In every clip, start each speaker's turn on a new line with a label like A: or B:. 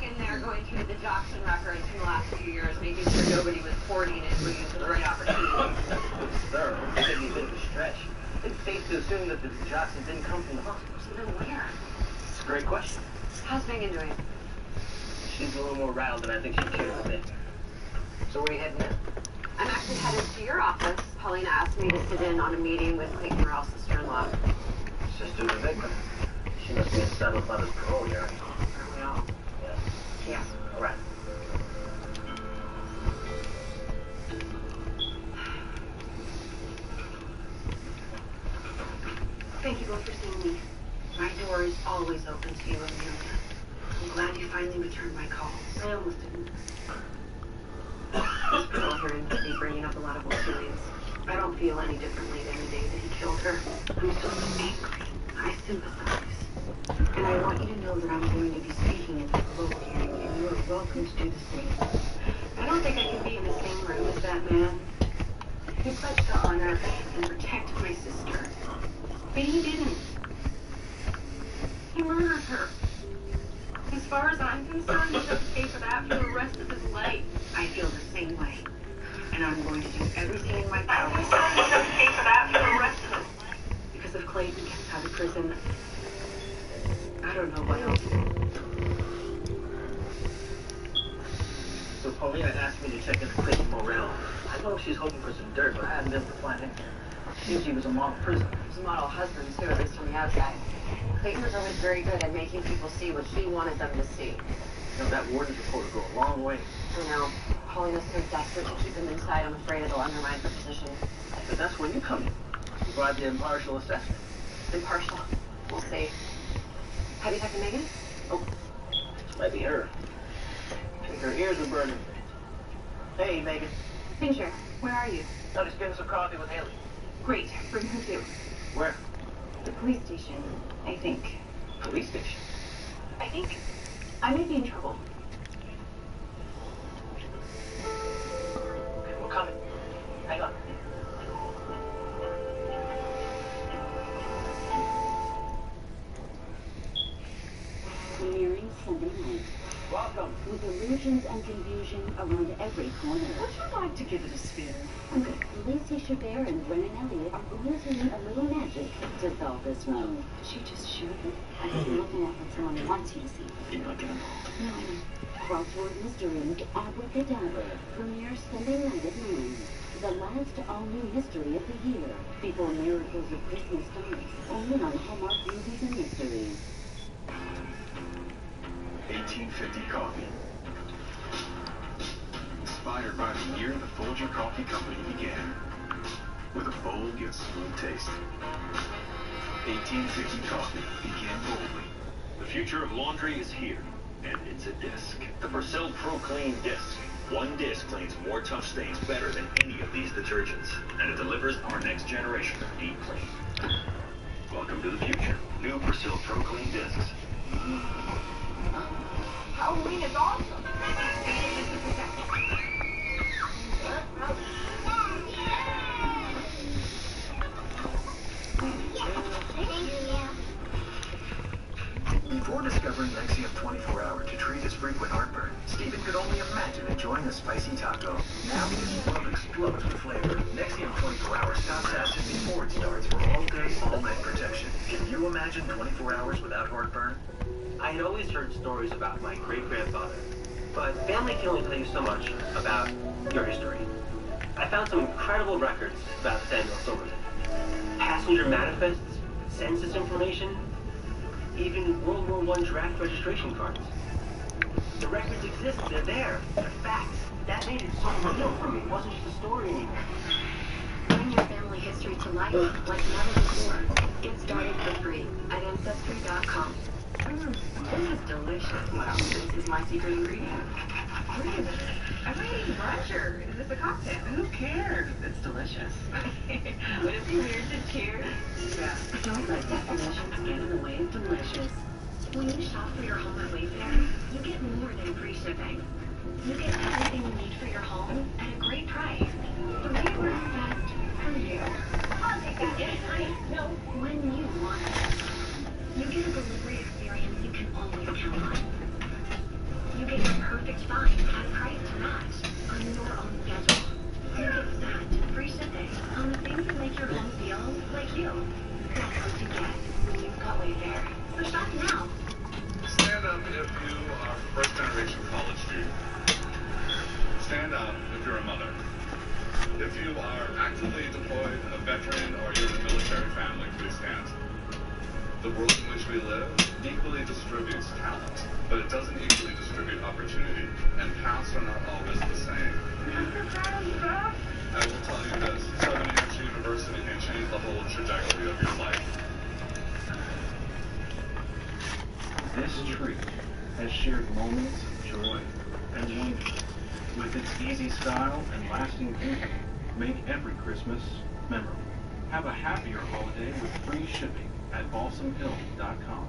A: in there going through the Jackson records from the last few years, making sure nobody was hoarding it looking for the right opportunity.
B: Thorough. It may be a bit of a stretch. It's safe to assume that the Jacksons didn't come from the hospital.
A: So then where?
B: It's a great question.
A: How's Megan doing?
B: She's a little more rattled than I think she cares to admit. So where are you heading now?
A: I'm actually headed to your office. Paulina asked me to sit in on a meeting with Clayton Morrell's sister-in-law.
B: Sister of the victim. She must be in Saddle Father's parole here.
A: Are we all?
B: Yeah. All right.
A: Thank you both for seeing me. My door is always open to you, Amelia. I'm glad you finally returned my calls. I almost didn't. This girl here to be bringing up a lot of old feelings. I don't feel any differently than the day that he killed her. I'm so angry. I sympathize. And I want you to know that I'm going to be speaking at the parole hearing, and you are welcome to do the same. I don't think I can be in the same room as that man. He pledged to honor and protect my sister. But he didn't. He murdered her. As far as I'm concerned, he should pay for that for the rest of his life. I feel the same way. And I'm going to do everything in my power to pay for that for the rest of his life. Because if Clayton gets out of prison, I don't know what else.
B: So Paulina asked me to check in with Clayton Morrell. I know she's hoping for some dirt, but I haven't been able to find anything. Seems he was a model prisoner.
A: He was a model husband, too, at least from the outside. Clayton was always very good at making people see what he wanted them to see.
B: You know, that warden's report will go a long way.
A: I know. Paulina's so desperate to keep him inside, I'm afraid it'll undermine her position.
B: But that's where you come in. You provide the impartial assessment.
A: Impartial? We'll see. Have you talked to Megan?
B: Oh, this might be her. I think her ears are burning. Hey, Megan.
A: Ginger, where are you?
B: I'm just getting some coffee with Haley.
A: Great. Bring her too.
B: Where?
A: The police station, I think.
B: Police station.
A: I think I may be in trouble.
B: Okay, we're coming. Hang on.
C: Premiering Sunday night.
B: Welcome.
C: With illusions and confusion around every corner.
A: Would you like to give it a spin?
C: Lacey Chabert and Brennan Elliott are using a little magic to solve this one.
A: She just showed me.
C: I think looking at what someone wants you to see.
B: You're not getting
C: No, I know. Crossword Mystery Abracadabra premieres Sunday night at 9. The last all-new mystery of the year. Before Miracles of Christmas starts. Only on Hallmark Movies and Mysteries.
D: 1850 coffee. Inspired by the year the Folger Coffee Company began, with a bold yet smooth taste. 1850 coffee began boldly.
E: The future of laundry is here, and it's a disc. The Persil Pro Clean Disc. One disc cleans more tough stains better than any of these detergents, and it delivers our next generation of deep clean. Welcome to the future. New Persil Pro Clean Discs.
A: Halloween is awesome.
D: Before discovering Nexium 24-hour to treat his frequent heartburn, Stephen could only imagine enjoying a spicy taco. Now his world explodes with flavor. Nexium 24-hour stops acid before it starts for all day, all night protection. Can you imagine 24 hours without heartburn?
B: I had always heard stories about my great-grandfather, but family can only tell you so much about your history. I found some incredible records about Samuel Silverman. Passenger manifests, census information, even World War I draft registration cards. The records exist, they're there, they're facts. That made it so real for me. It wasn't just a story anymore.
A: Bring your family history to life like never before. Get started for free at Ancestry.com. This is delicious. Wow, this is my secret ingredient.
F: Wait a minute. Am I eating brunch or is this a cocktail? Who cares? It's delicious. Would it be weird to cheers? Yeah.
C: Don't let definitions get in the way of delicious.
A: When you shop for your home at Wayfair, you get more than free shipping. You get everything you need for your home at a great price. 3 words fast for you. I'll take that anytime. No, when you want it. You get a delivery experience you can always count on. You It's fine. I'm priced to match on your own schedule. You get that free shipping on the things that make your home feel like you. That's what you get when you've got Wayfair. So shop now.
G: Stand up if you are a first-generation college student. Stand up if you're a mother. If you are actively deployed, a veteran, or you're in a military family, please stand. The world in which we live equally distributes talent, but it doesn't equally distribute opportunity, and paths are not always the same. I will tell you this, Southern New Hampshire University can change the whole trajectory of your life.
H: This tree has shared moments of joy and wonder. With its easy style and lasting beauty, make every Christmas memorable. Have a happier holiday with free shipping at balsamhill.com.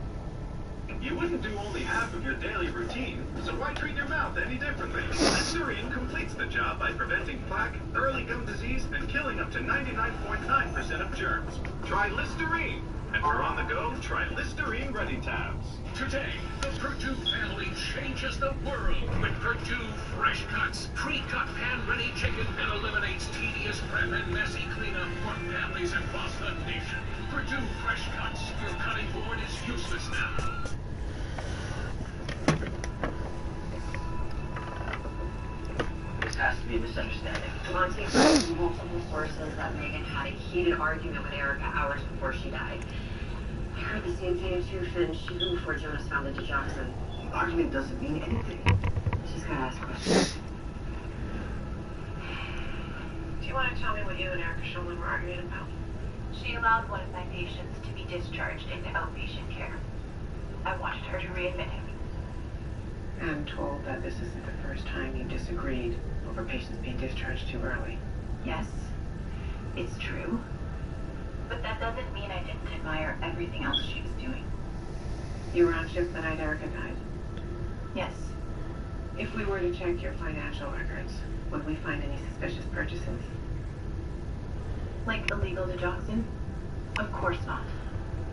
E: You wouldn't do only half of your daily routine, so why treat your mouth any differently? Listerine completes the job by preventing plaque, early gum disease, and killing up to 99.9% of germs. Try Listerine. And for on the go, try Listerine Ready Tabs.
I: Today, the Purdue family changes the world with Purdue Fresh Cuts. Pre-cut pan-ready chicken and eliminates tedious prep and messy cleanup for families across the nation. Purdue Fresh Cuts. Your cutting board is useless now.
B: This has to be a misunderstanding.
A: Monty heard from multiple sources that Megan had a heated argument with Erica hours before she died. I heard the same thing too, Finn. Even before Jonas found the digoxin.
B: The argument doesn't mean anything.
A: She's gonna ask questions.
F: Do you want to tell me what you and Erica Schulman were arguing about? She allowed one of my patients to be discharged into outpatient care. I wanted her to readmit him.
A: I'm told that this isn't the first time you disagreed over patients being discharged too early.
F: Yes, it's true. But that doesn't mean I didn't admire everything else she was doing.
A: You were on shift the night Erica died.
F: Yes.
A: If we were to check your financial records, would we find any suspicious purchases?
F: Like illegal digoxin? Of course not.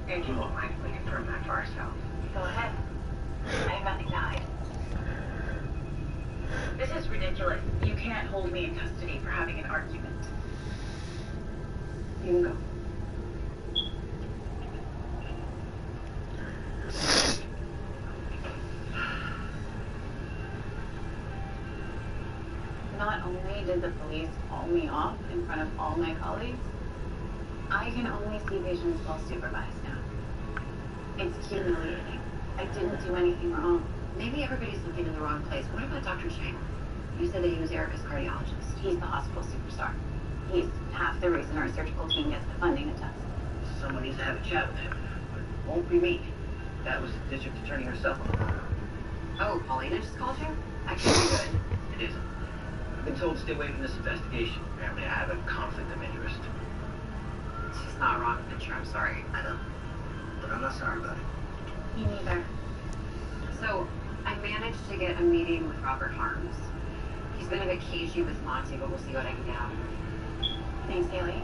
A: And you won't mind if we confirm that for ourselves.
F: Go ahead. I have nothing to hide. This is ridiculous. You can't hold me in custody for having an argument.
A: You can go.
J: Not only did the police haul me off in front of all my colleagues, I can only see patients while supervised now. It's humiliating. I didn't do anything wrong.
A: Maybe everybody's looking in the wrong place. What about Dr. Chang? You said that he was Erica's cardiologist.
J: He's the hospital superstar. He's half the reason our surgical team gets the funding it does.
B: Someone needs to have a chat with him. It won't be me. That was the district attorney herself.
A: Oh, Paulina just called you? Actually, good.
B: It isn't. I've been told to stay away from this investigation. Apparently I have a conflict of interest.
A: She's not wrong, Fincher. I'm sorry.
B: I know. But I'm not sorry about it.
J: Me neither.
A: So, I managed to get a meeting with Robert Harms. He's been a bit cagey with Monty, but we'll see what I can get out of him.
J: Thanks, Haley.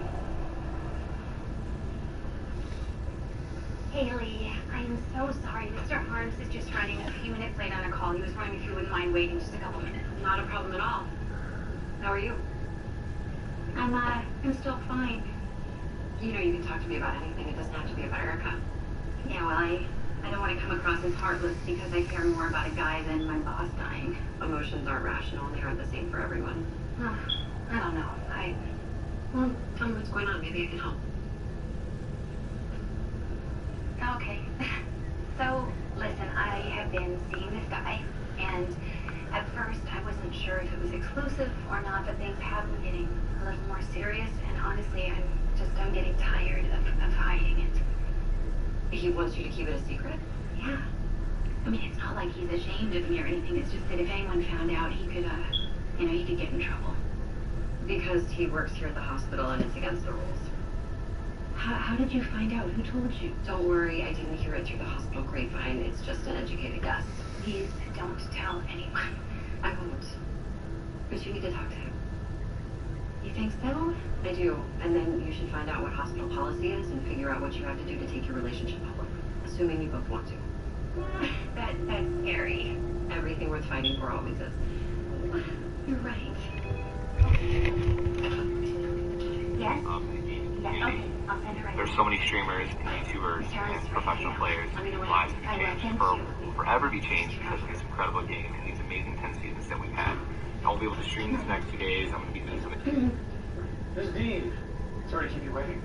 K: Haley, I'm so sorry. Mr. Harms is just running a few minutes late on a call. He was wondering if you wouldn't mind waiting just a couple minutes.
A: Not a problem at all. How are you?
K: I'm still fine.
A: You know you can talk to me about anything. It doesn't have to be about Erica.
K: Yeah, well, I don't want to come across as heartless because I care more about a guy than my boss dying.
A: Emotions aren't rational and they aren't the same for everyone.
K: I don't know.
A: Well, tell me what's going on. Maybe I can help.
K: Okay. So, listen, I have been seeing this guy, and at first I wasn't sure if it was exclusive or not, but things have been getting a little more serious, and honestly, I'm getting tired of hiding it.
A: He wants you to keep it a secret?
K: Yeah. I mean, it's not like he's ashamed of me or anything. It's just that if anyone found out, he could get in trouble.
A: Because he works here at the hospital and it's against the rules.
K: How did you find out? Who told you?
A: Don't worry, I didn't hear it through the hospital grapevine. It's just an educated guess.
K: Please don't tell anyone.
A: I won't. But you need to talk to him.
K: You think so?
A: I do. And then you should find out what hospital policy is and figure out what you have to do to take your relationship public. Assuming you both want to.
K: That's scary.
A: Everything we're worth fighting for always is.
K: You're right. Yes? Yeah, okay. I'll send it right
L: There's so many streamers and YouTubers and professional players whose lives have been changed, or will forever be changed because of this incredible game and these amazing 10 seasons that we've had. I won't be able to stream these next 2 days. I'm going to be doing something.
H: This is Dean. Sorry to keep you waiting.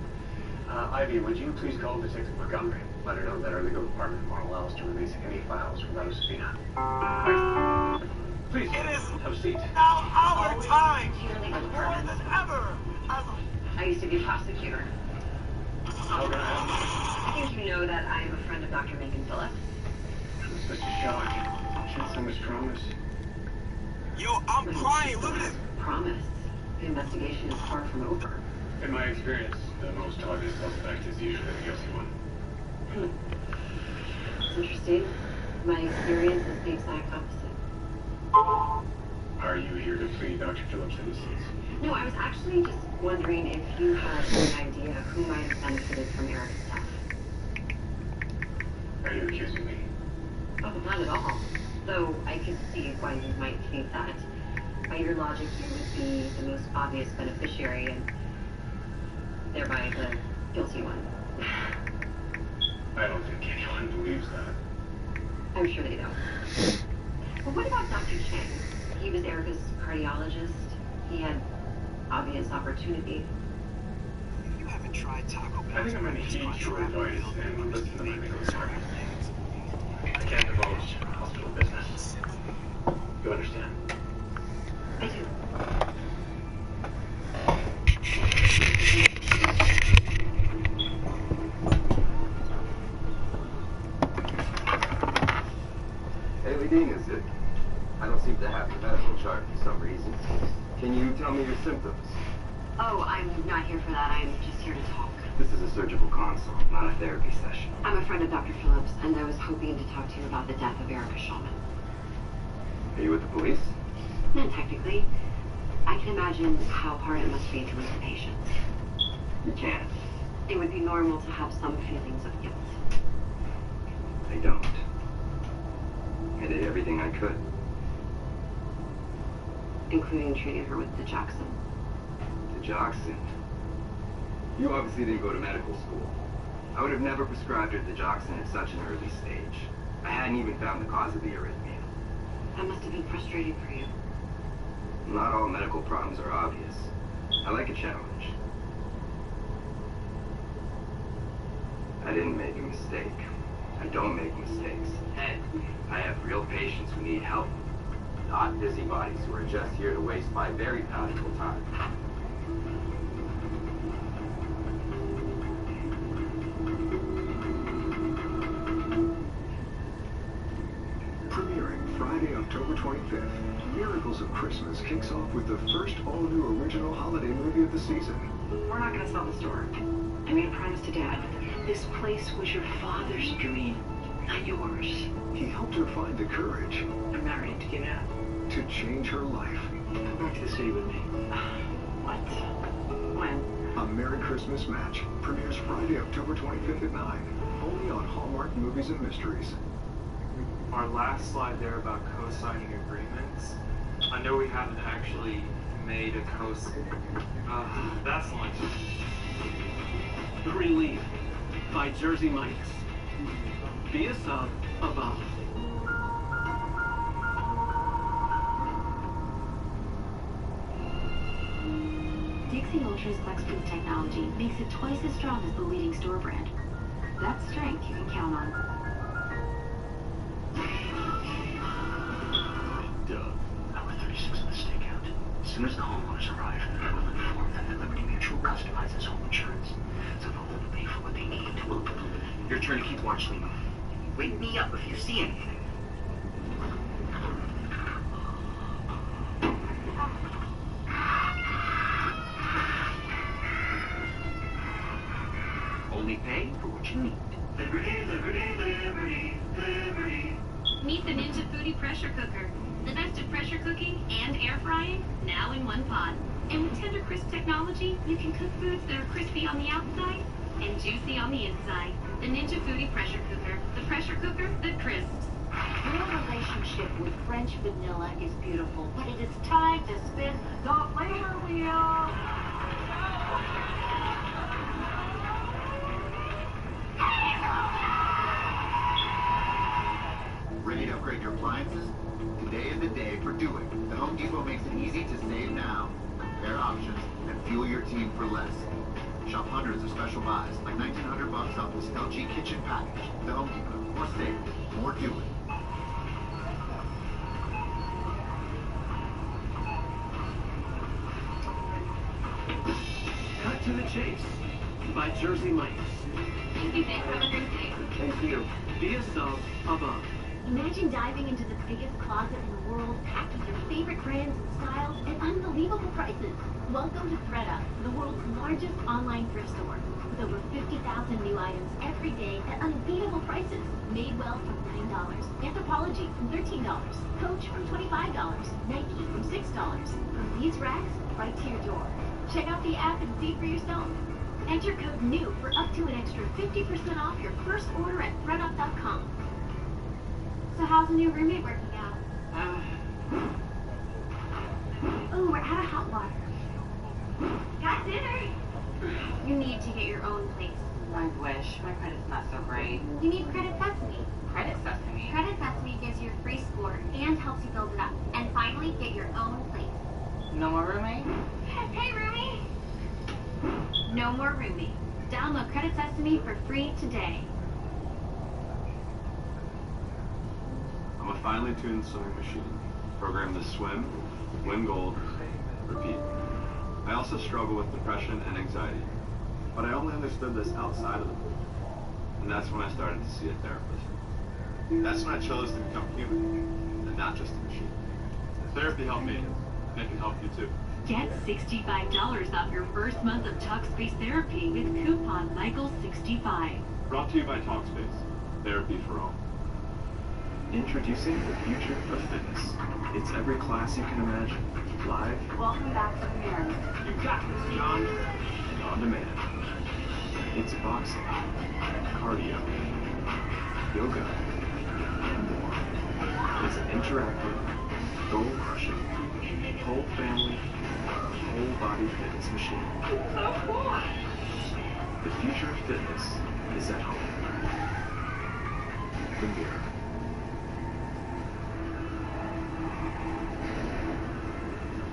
H: Ivy, would you please call Detective Montgomery? Let her know that our legal department won't allow us to release any files without a subpoena. Please, have a seat.
I: Now our time!
A: Your legal
I: More
A: department.
I: than ever!
A: I used to be a prosecutor.
H: How can I help?
A: I think you know that I am a friend of Dr. Megan Phillips.
H: It was such a shock. Can't send us promise.
I: Yo, I'm crying, look at this!
A: Promise. The investigation is far from over.
H: In my experience, the most obvious suspect is usually the guilty one.
A: It's interesting. My experience is the exact opposite.
H: Are you here to plead Dr. Phillips' innocence?
A: No, I was actually just wondering if you had any idea who might have benefited from Eric's death.
H: Are you accusing me?
A: Oh, not at all. Though I could see why you might think that. By your logic, you would be the most obvious beneficiary and thereby the guilty one.
H: I don't think anyone believes that.
A: I'm sure they don't. Well, what about Dr. Chang? He was Erica's cardiologist. He had obvious opportunity.
I: You haven't tried Taco Bell.
H: I think I'm going to heed your advice and listen to my legal department. I can't divulge hospital business. You understand?
A: I do.
M: Haley Dean, is it? I don't seem to have your medical chart for some reason. Can you tell me your symptoms?
A: Oh, I'm not here for that. I'm just here to talk.
M: This is a surgical consult, not a therapy session.
A: I'm a friend of Dr. Phillips, and I was hoping to talk to you about the death of Erica Shulman.
M: Are you with the police?
A: Not technically. I can imagine how hard it must be to lose a patient.
M: You can't.
A: It would be normal to have some feelings of guilt.
M: I don't. I did everything I could.
A: Including treating her with digoxin.
M: Digoxin? You obviously didn't go to medical school. I would have never prescribed her digoxin at such an early stage. I hadn't even found the cause of the arrhythmia.
A: That must have been frustrating for you.
M: Not all medical problems are obvious. I like a challenge. I didn't make a mistake. I don't make mistakes. And I have real patients who need help. Not busybodies who are just here to waste my very valuable time.
N: Premiering Friday, October 25th, Miracles of Christmas kicks off with the first all-new original holiday movie of the season.
A: We're not gonna sell the store. I made a promise to Dad. This place was your father's dream, not yours.
N: He helped her find the courage
A: I'm not ready to give it up.
N: to change her life.
A: Come back to the city with me. What? When?
N: A Merry Christmas Match premieres Friday, October 25th at 9, only on Hallmark Movies and Mysteries.
O: Our last slide there about co-signing agreements. I know we haven't actually made a that's lunch.
B: Relief by Jersey Mike's. Be a sub above.
P: Dixie Ultra's FlexProof technology makes it twice as strong as the leading store brand. That's strength you can count on.
D: Doug, number 36 in the stakeout. As soon as the homeowners arrive, I will inform them that Liberty Mutual customizes home insurance, so they'll only pay for what they need. Your turn to keep watch, Lima. Wake me up if you see anything. Only pay for what you need. Liberty, Liberty, Liberty, Liberty.
K: Meet the Ninja Foodie Pressure Cooker. The best of pressure cooking and air frying, now in one pot. And with Tender Crisp technology, you can cook foods that are crispy on the outside and juicy on the inside. The Ninja Foodie Pressure Cooker. The pressure cooker that crisps.
C: Your relationship with Fred
P: French vanilla is beautiful, but it is time to spin the flavor wheel.
Q: Ready to upgrade your appliances? Today is the day for doing. The Home Depot makes it easy to save now, compare options, and fuel your team for less. Shop hundreds of special buys, like $1,900 off this LG kitchen package. The Home Depot. More saving, more doing.
D: Cut to the chase by Jersey Mike's.
P: Thank you, thanks. Have a great day.
D: Thank you. Be a sub above.
P: Imagine diving into the biggest closet in the world, packed with your favorite brands and styles at unbelievable prices. Welcome to ThredUp, the world's largest online thrift store. With over 50,000 new items every day at unbeatable prices. Madewell from $9, Anthropologie from $13, Coach from $25, Nike from $6. From these racks right to your door. Check out the app and see for yourself. Enter code NEW for up to an extra 50% off your first order at thredup.com. So how's the new roommate working out? Oh, we're out of hot water. Got dinner. You need to get your own place.
F: I wish. My credit's not so great.
P: You need Credit Sesame.
F: Credit Sesame?
P: Credit Sesame gives you a free score and helps you build it up. And finally, get your own place.
F: No more roommate?
P: Hey, roomie. No more roomie. Download Credit Sesame for free today.
H: I'm a finely tuned sewing machine, programmed to swim, win gold, repeat. I also struggle with depression and anxiety, but I only understood this outside of the pool. And that's when I started to see a therapist. That's when I chose to become human, and not just a machine. Therapy helped me, and it can help you too.
P: Get $65 off your first month of Talkspace therapy with coupon Michael65.
H: Brought to you by Talkspace, therapy for all. Introducing the future of fitness. It's every class you can imagine. Live.
F: Welcome back to the mirror.
H: You got this, John. And on demand. It's boxing, cardio, yoga, and more. It's an interactive, goal-crushing, whole family, whole body fitness machine. The future of fitness is at home. The mirror.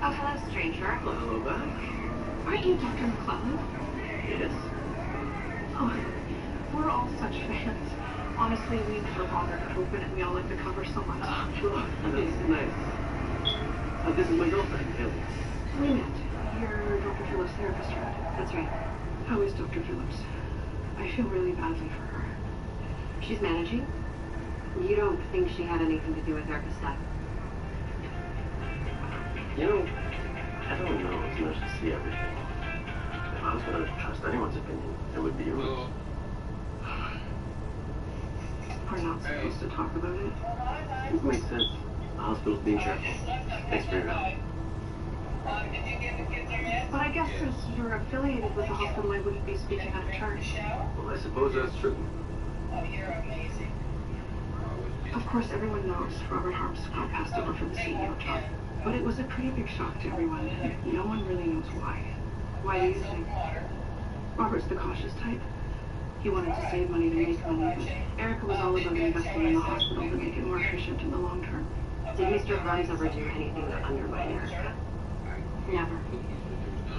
F: Oh, hello, stranger.
D: Well, hello back.
F: Aren't you Dr. McClellan?
D: Yes.
F: Oh, we're all such fans. Honestly, we never bothered to open it. We all like the cover so much.
D: That's nice. This is my girlfriend, Haley.
F: We met. You're Dr. Phillips' therapist, right? That's right. How is Dr. Phillips? I feel really badly for her.
J: She's managing. You don't think she had anything to do with Erica's death?
B: You know, I don't know as much to see everything. If I was going to trust anyone's opinion, it would be yours.
F: We're not supposed to talk about it.
B: It makes sense. The hospital's being careful. Thanks for your help.
F: But I guess since you're affiliated with the hospital, I wouldn't be speaking out of turn.
B: Well, I suppose that's true.
F: Of course, everyone knows Robert Harmscott passed over for the CEO job. But it was a pretty big shock to everyone, and no one really knows why. Why do you think? Robert's the cautious type. He wanted to save money to make money, but Erica was all about investing in the hospital to make it more efficient in the long term.
J: Did Mr. Harms ever do anything to undermine Erica?
F: Never.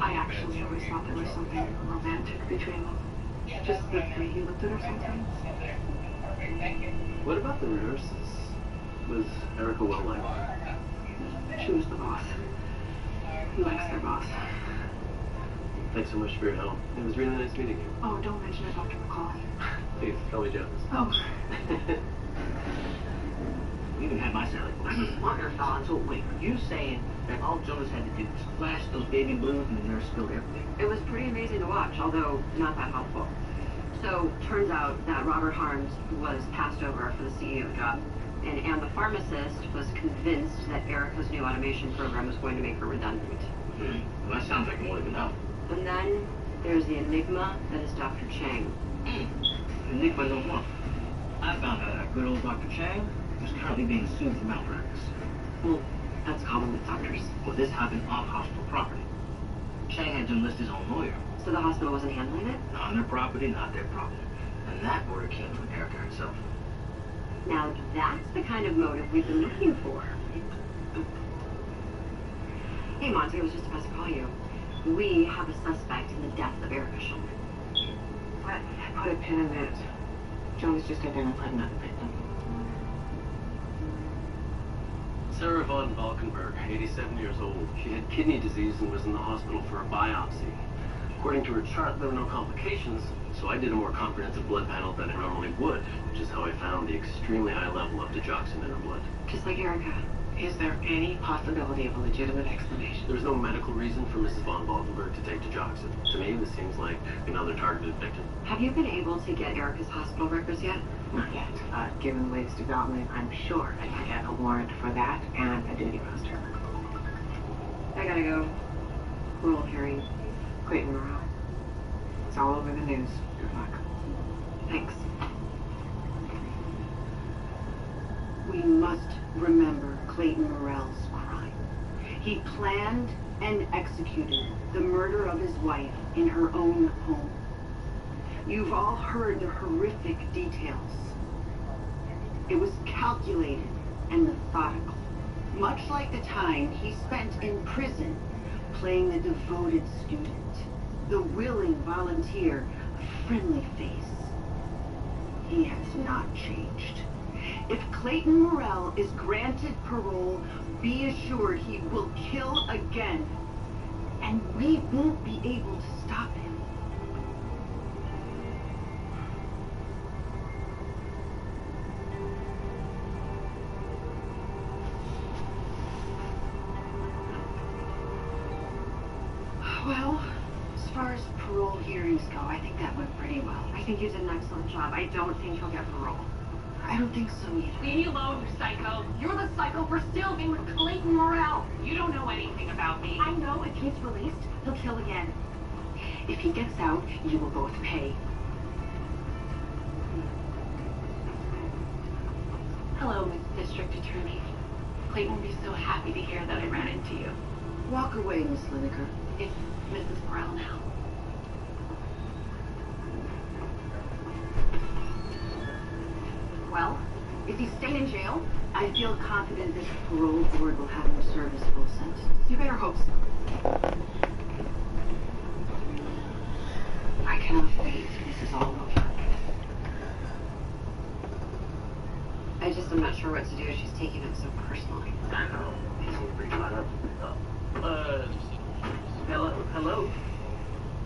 F: I actually always thought there was something romantic between them. Just the way he looked at her sometimes.
B: What about the nurses? Was Erica well liked?
F: She was the boss. He likes their boss.
B: Thanks so much for your help. It was really nice meeting you.
F: Oh, don't mention it, Dr. McCall.
B: Please, tell me jealous.
F: Oh.
R: We even had my salad. I just wonder, Don, so wait, you saying that all Jonas had to do was flash those baby blues and the nurse spilled everything?
J: It was pretty amazing to watch, although not that helpful. So, turns out that Robert Harms was passed over for the CEO job, and the pharmacist was convinced that Erica's new automation program was going to make her redundant.
R: Well, that sounds like more than enough.
J: And then there's the enigma that is Dr. Chang.
R: Enigma no more. I found out that good old Dr. Chang was currently being sued for malpractice. Well, that's common with doctors. Well, this happened off hospital property. Chang had to enlist his own lawyer.
A: So the hospital wasn't handling it?
R: On their property, not their problem. And that order came from Erica herself.
A: Now that's the kind of motive we've been looking for. Hey, Monty, I was just about to call you. We have a suspect in the death of Erica Schulman.
F: What? Put a pin in it. Jonas just identified another victim.
B: Sarah von Valkenburg, 87 years old. She had kidney disease and was in the hospital for a biopsy. According to her chart, there were no complications, so I did a more comprehensive blood panel than I normally would, which is how I found the extremely high level of digoxin in her blood.
A: Just like Erica.
F: Is there any possibility of a legitimate explanation?
B: There's no medical reason for Mrs. von Valkenburg to take digoxin. To me, this seems like another targeted victim.
A: Have you been able to get Erica's hospital records yet?
F: Not yet. Given the latest development, I'm sure I can get a warrant for that and a duty roster.
A: I gotta go. Parole hearing.
F: Clayton Morrell. It's all over the news. Good luck.
A: Thanks. We must remember Clayton Morrell's crime. He planned and executed the murder of his wife in her own home. You've all heard the horrific details. It was calculated and methodical, much like the time he spent in prison playing the devoted student, the willing volunteer, a friendly face. He has not changed. If Clayton Morrell is granted parole, be assured he will kill again, and we won't be able to stop him. Well, as far as parole hearings go, I think that went pretty well. I think you did an excellent job. I don't think he'll get parole. I don't think so either.
S: Leave me alone, you psycho. You're the psycho for still being with Clayton Morrell. You don't know anything about me.
A: I know if he's released, he'll kill again. If he gets out, you will both pay.
S: Hello, Miss District Attorney. Clayton will be so happy to hear that I ran into you.
A: Walk away, Miss Lineker.
S: It's Mrs. Morrell now.
A: Well, if he stayed in jail, I feel confident that the parole board will have him serve his full sentence. You better hope so. I cannot wait till this is all over. I just am not sure what to do. She's taking it so personally.
B: I know. Hello?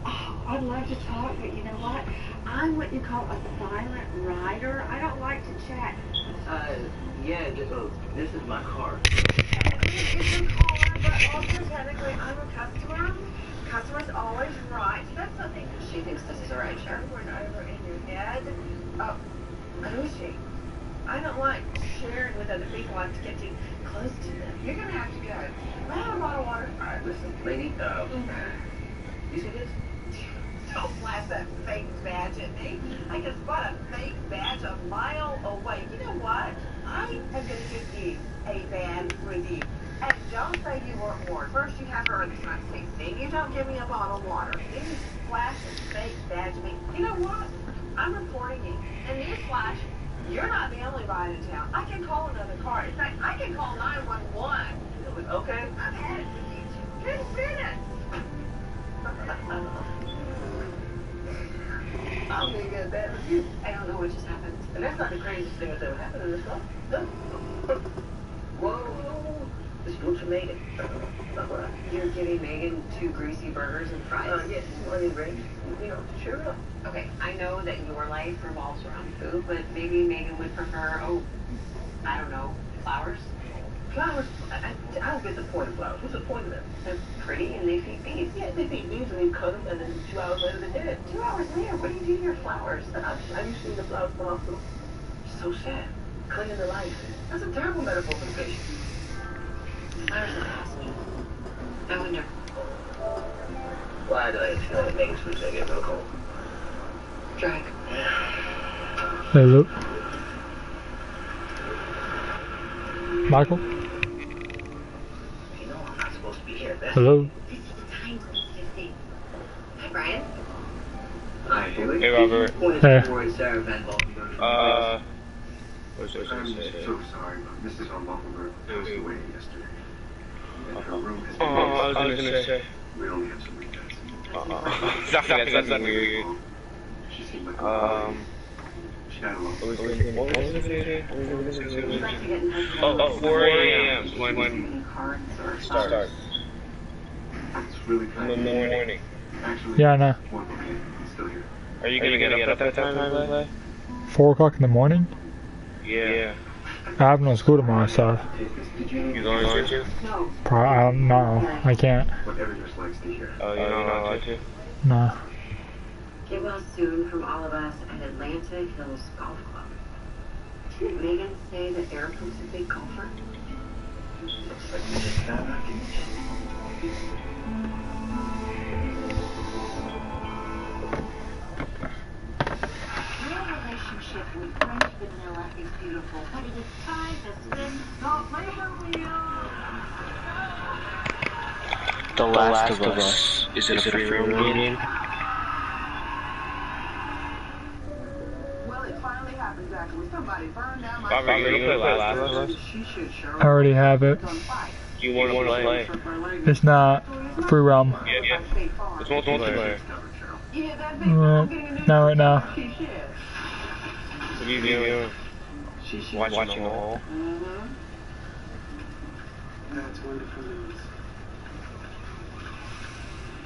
T: Oh, I'd love to talk, but you know what? I'm what you call a silent rider. I don't like to chat.
R: Yeah, this is my car.
T: It's your car, but also technically I'm a customer. Customer's always right. That's something
A: She thinks this is a right shot.
T: over and over in your head. Oh, who's she? I don't like sharing with other people. I have to get too close to them. You're gonna have to go. May I have a bottle of water?
B: Alright, listen, lady, you see this?
T: Don't flash that fake badge at me. I can spot a fake badge a mile away. You know what? I am going to give you a bad review. And don't say you weren't warned. First you have her in the front seat. Then you don't give me a bottle of water. Then you flash a fake badge at me. You know what? I'm reporting you. And newsflash, you're not the only ride in town. I can call another car. In fact, I can call 911.
B: Okay.
T: I've had it for you 10 minutes. I'm gonna get a bad review.
A: I don't know what just happened.
B: And that's not the craziest thing that's ever happened in this life. No. Whoa. This food's for Megan.
A: You're giving Megan 2 greasy burgers and fries?
B: Yes, onion rings. You know, cheer up.
A: Okay, I know that your life revolves around food, but maybe Megan would prefer, I don't know, flowers?
B: Flowers? I don't get the point of flowers. What's the point of them?
A: They're pretty and they feed bees.
B: Yeah, they feed bees and they cut them and then 2 hours later they're dead.
A: 2 hours later? What do you do to your flowers?
B: Have you seen the flowers in the hospital? So sad. Clinging to life. That's a terrible metaphor for the patient.
A: Flowers in the hospital. I wonder.
B: Why do I feel like Megan's food's gonna get real cold?
A: Drag.
S: Hello. Michael?
B: Hello?
K: Hi, Brian.
M: Hi, Haley.
L: Hey, Robert.
B: Hey.
L: What's it
N: I'm
L: say?
N: so sorry, but Mrs. von Buffenberg passed away yesterday. And her room has
L: Oh,
N: been
L: I was gonna say.
N: We only have some regrets.
L: That's not weird.
N: She seemed like a She died alone.
L: What was it Oh, 4 a.m. when it starts.
N: It's really kind
L: In the morning.
N: Actually,
B: Yeah, I know.
N: one more kid. He's still here.
L: Are you gonna get up at that time?
B: 4 o'clock in the morning?
L: Yeah.
B: I have no school tomorrow, so
L: You going to?
B: I don't know. I can't.
N: Whatever just likes to hear.
L: Oh, you're not allowed to?
B: No.
A: Get well soon from all of us at Atlantic Hills Golf Club. Did Megan say that Eric was a big golfer?
N: Looks like we just found out.
C: Your relationship with French vanilla is beautiful, but it is time to spin the flavor wheel.
L: The Last of Us. Is it a free roam game?
T: Well, it finally happened, actually. Somebody burned down my...
L: Robert, you gonna play Last of Us?
B: I already have it.
L: You want to play?
B: It's not free realm.
L: Yeah. It's multiplayer.
B: Not right now.
L: What are you doing? Watching the whole?
N: That's wonderful news.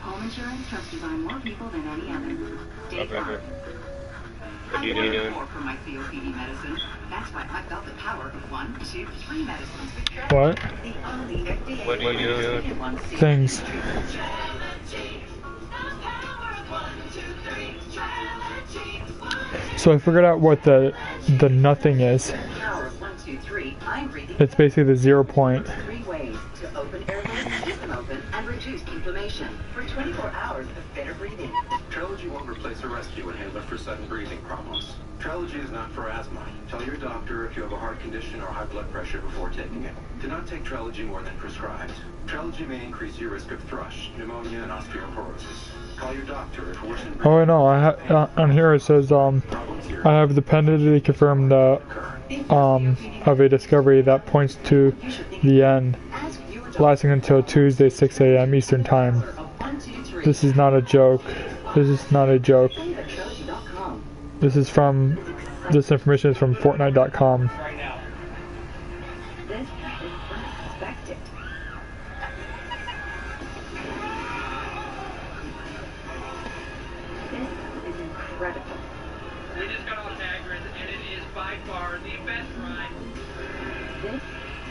C: Home insurance trusted by more people than any other. State Farm.
L: What are you doing?
T: More for my COPD medicine. That's why I felt the power of 1, 2, 3 medicines.
B: What?
T: The only FDA
L: What are you doing?
B: Things. So I figured out what the nothing is.
T: Power 1, 2, 3. I'm breathing.
B: It's basically the 0 point.
T: 3 ways to open airways, keep them open, and reduce inflammation for 24 hours of better breathing.
D: Trelegy won't replace a rescue inhaler for sudden breathing problems. Trelegy is not for asthma. Tell your doctor if you have a heart condition or high blood pressure before taking it. Do not take Trelegy more than prescribed. Trelegy may increase your risk of thrush, pneumonia, and osteoporosis. Call your doctor if worsened.
B: Oh, I know. On here it says I have definitively confirmed of a discovery that points to the end, lasting until Tuesday 6 a.m. Eastern Time. This is not a joke. This is not a joke. This information is from Fortnite.com.
A: This is unexpected. This is incredible.
U: We just got off Niagara, and it is by far the best ride.
A: This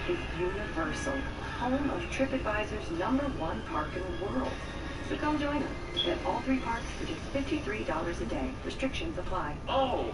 A: is Universal, home of TripAdvisor's #1 park in the world. So come join us at all 3 parks for just $53 a day. Restrictions apply.
D: Oh!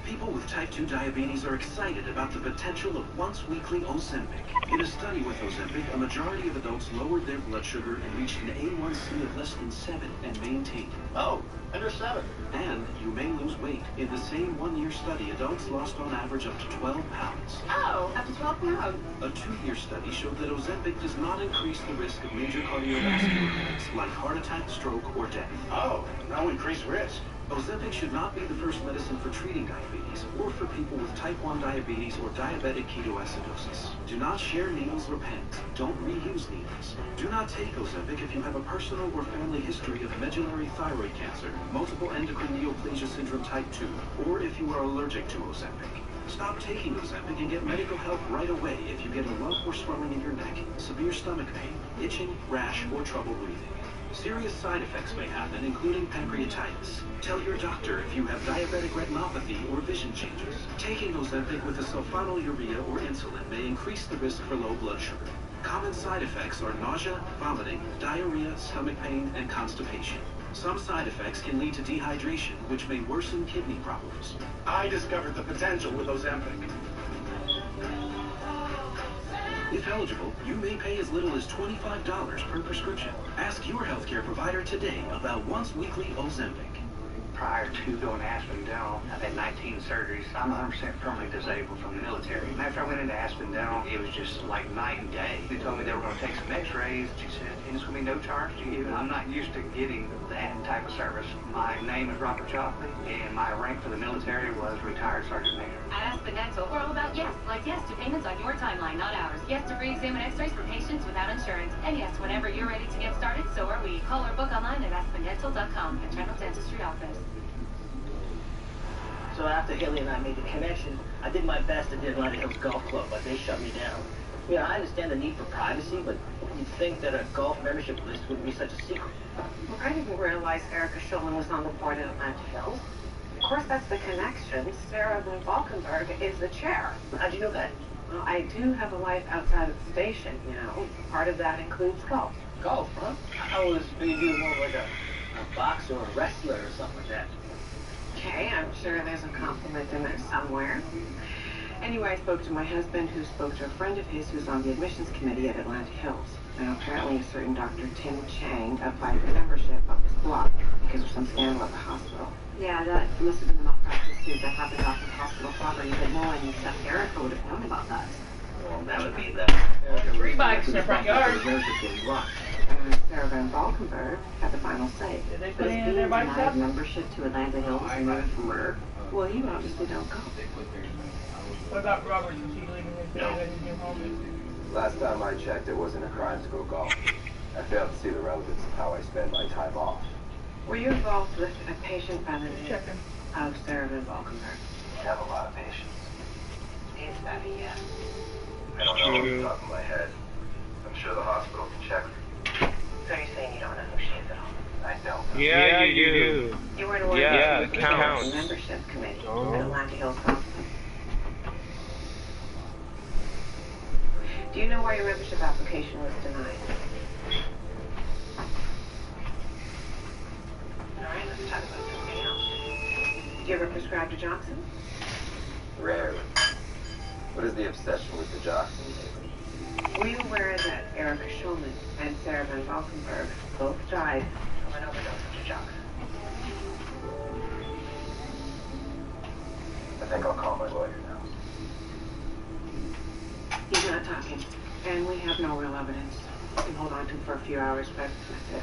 D: People with type 2 diabetes are excited about the potential of once-weekly Ozempic. In a study with Ozempic, a majority of adults lowered their blood sugar and reached an A1C of less than 7 and maintained it.
R: Oh, under 7.
D: And you may lose weight. In the same 1-year study, adults lost on average up to 12 pounds.
T: Oh, up to 12 pounds.
D: A 2-year study showed that Ozempic does not increase the risk of major cardiovascular events like heart attack, stroke, or death.
R: Oh, no increased risk.
D: Ozempic should not be the first medicine for treating diabetes or for people with type 1 diabetes or diabetic ketoacidosis. Do not share needles or pens. Don't reuse needles. Do not take Ozempic if you have a personal or family history of medullary thyroid cancer, multiple endocrine neoplasia syndrome type 2, or if you are allergic to Ozempic. Stop taking Ozempic and get medical help right away if you get a lump or swelling in your neck, severe stomach pain, itching, rash, or trouble breathing. Serious side effects may happen, including pancreatitis. Tell your doctor if you have diabetic retinopathy or vision changes. Taking Ozempic with a sulfonylurea or insulin may increase the risk for low blood sugar. Common side effects are nausea, vomiting, diarrhea, stomach pain, and constipation. Some side effects can lead to dehydration, which may worsen kidney problems.
R: I discovered the potential with Ozempic.
D: If eligible, you may pay as little as $25 per prescription. Ask your healthcare provider today about once-weekly Ozempic.
G: prior to going to Aspen Dental, I've had 19 surgeries. I'm 100% permanently disabled from the military. And after I went into Aspen Dental, it was just like night and day. They told me they were going to take some x-rays. She said, and it's going to be no charge to you. I'm not used to getting that type of service. My name is Robert Chalkley, and my rank for the military was retired sergeant major.
V: At Aspen Dental, we're all about yes. Like yes to payments on your timeline, not ours. Yes to free exam and x-rays for patients without insurance. And yes, whenever you're ready to get started, so are we. Call or book online at aspendental.com, a general dentistry office.
R: So after Haley and I made the connection, I did my best at the Atlanta Hills Golf Club, but they shut me down. Yeah, I understand the need for privacy, but you'd think that a golf membership list wouldn't be such a secret.
A: Well, I didn't realize Erica Schulman was on the board at Atlanta Hills. Of course, that's the connection. Sarah Van Valkenburg is the chair.
R: How'd you know that?
A: Well, I do have a life outside of the station, you know. Part of that includes golf.
R: Golf, huh? I was maybe you more like a boxer or a wrestler or something like that.
A: Okay, I'm sure there's a compliment in there somewhere. Anyway, I spoke to my husband, who spoke to a friend of his who's on the admissions committee at Atlanta Hills. Now, apparently a certain Dr. Tim Chang applied for membership but was blocked because of some scandal at the hospital. Yeah, that must have been the malpractice suit that happened off the hospital property, but no one except Erica would have known about that.
R: Well, that would be the...
U: 3 bikes in the front yard.
A: Sarah Van Valkenburg had the final say.
U: Did they put any of their bikes up?
A: Membership to Atlanta Hills and moved from her. Well, you obviously don't go.
U: What about Robert? Is he leaving his day that he came home?
M: Last time I checked, it wasn't a crime to go golf. I failed to see the relevance of how I spend my time off.
A: Were you involved with a patient by the name of Sarah Van Valkenburg?
M: I have a lot of patience.
A: Is that a yes?
M: I don't know off the top of my head. I'm sure the hospital can check.
A: So you're saying you don't know who she is at all?
M: I don't.
W: Yeah, you do.
A: You were in one
W: of
A: the
W: counts.
A: membership committee at Atlanta Hills Hospital. Do you know why your membership application was denied? Alright, let's talk about something else. Do you ever prescribe to Johnson?
M: Rarely. What is the obsession with the Johnson lately?
A: Were you aware that Erica Schulman and Sarah Van Valkenburg both died from an overdose of Johnson?
M: I think I'll call my lawyer now.
A: He's not talking, and we have no real evidence. We can hold on to him for a few hours, but that's it.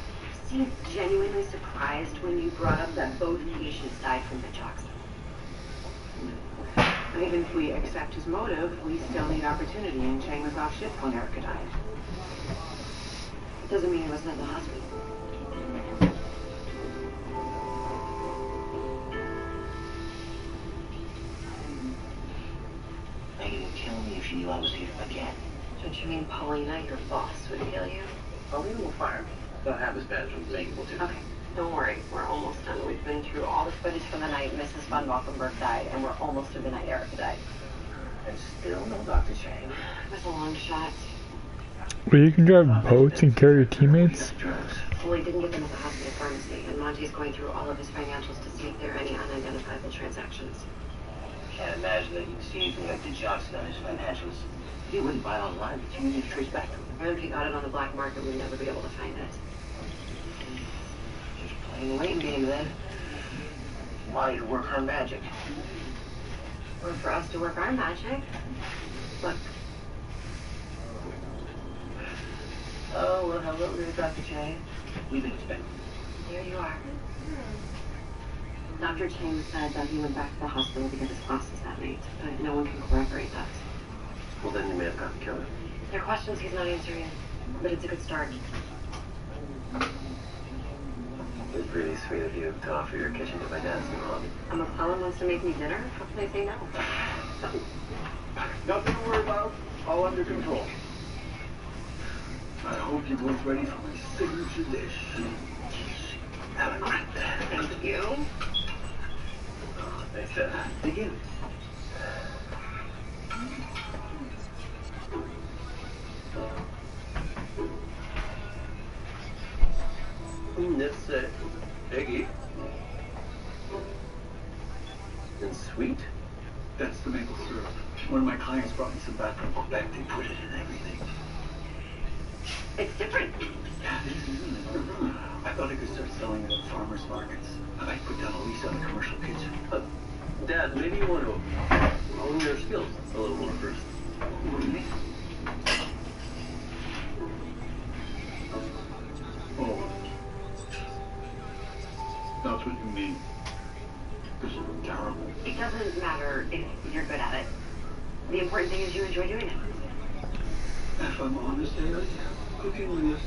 K: You seemed genuinely surprised when you brought up that both patients died from the Johnson.
A: And even if we accept his motive, we still need opportunity, and Chang was off shift when Erica died.
K: It doesn't mean he wasn't in the hospital.
R: Megan would kill me if she knew I was here again.
A: Don't you mean Paulina, your boss, would kill you?
R: Paulina will fire me. They'll have as bad as Megan will do.
A: Okay, don't worry. We're almost done. We've been through all the footage from the night Mrs. Van Valkenburg died, and we're almost through the night Erica died.
R: And still no Dr. Chang.
A: It was a long shot.
X: Well, you can drive boats and carry your teammates?
A: Well, he didn't get them at the hospital pharmacy, and Monty's going through all of his financials to see if there are any unidentifiable transactions.
R: Can't imagine that you'd see anything like the Johnson on his financials. He wouldn't buy it online, but you need to trace back to him.
A: And if he got it on the black market, we'd never be able to find it.
R: Just playing a waiting game then. Why to work her magic?
A: Or for us to work our magic. Look.
R: Oh, well, hello there, Dr. Chang. We've been expecting.
A: Here you are. Dr. Chang said that he went back to the hospital to get his glasses that night, but no one can corroborate that.
R: Well, then you may have got the killer.
A: There are questions he's not answering, but it's a good start.
M: It's really sweet of you to offer your kitchen to my dancing mom.
A: McClellan wants to make me dinner? How can I say no?
N: Nothing to worry about. All under control. I hope you're both ready for my signature dish.
R: Have a great day.
A: Thank you.
R: Thanks, dig in. That's eggy. And sweet.
N: That's the maple syrup. One of my clients brought me some back from Quebec. They put it in everything.
A: It's different.
N: Yeah, it is, isn't it? I thought
D: I could start selling it at farmers markets. I might put down a lease on a commercial kitchen.
B: Dad, maybe you want to hone your skills a little more first.
D: What do you mean? Oh. That's what you mean. This is terrible.
A: It doesn't matter if you're good at it. The important thing is you enjoy doing it.
D: If I'm honest, Haley, cooking this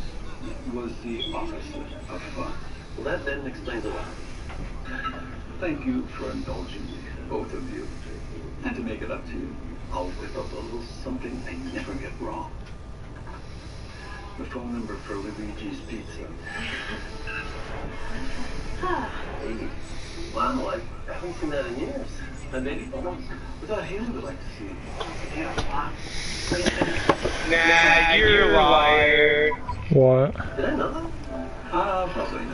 D: was the opposite of fun.
B: Well, that then explains a lot.
D: Thank you for indulging me, both of you. And to make it up to you, I'll whip up a little something I never get wrong. The phone number for Luigi's Pizza.
B: Hey. Wow, I haven't seen that in years. And maybe photos.
D: I thought Haley would like to see it.
E: Nah, you're wired.
X: What?
B: Did I know that?
D: Probably not.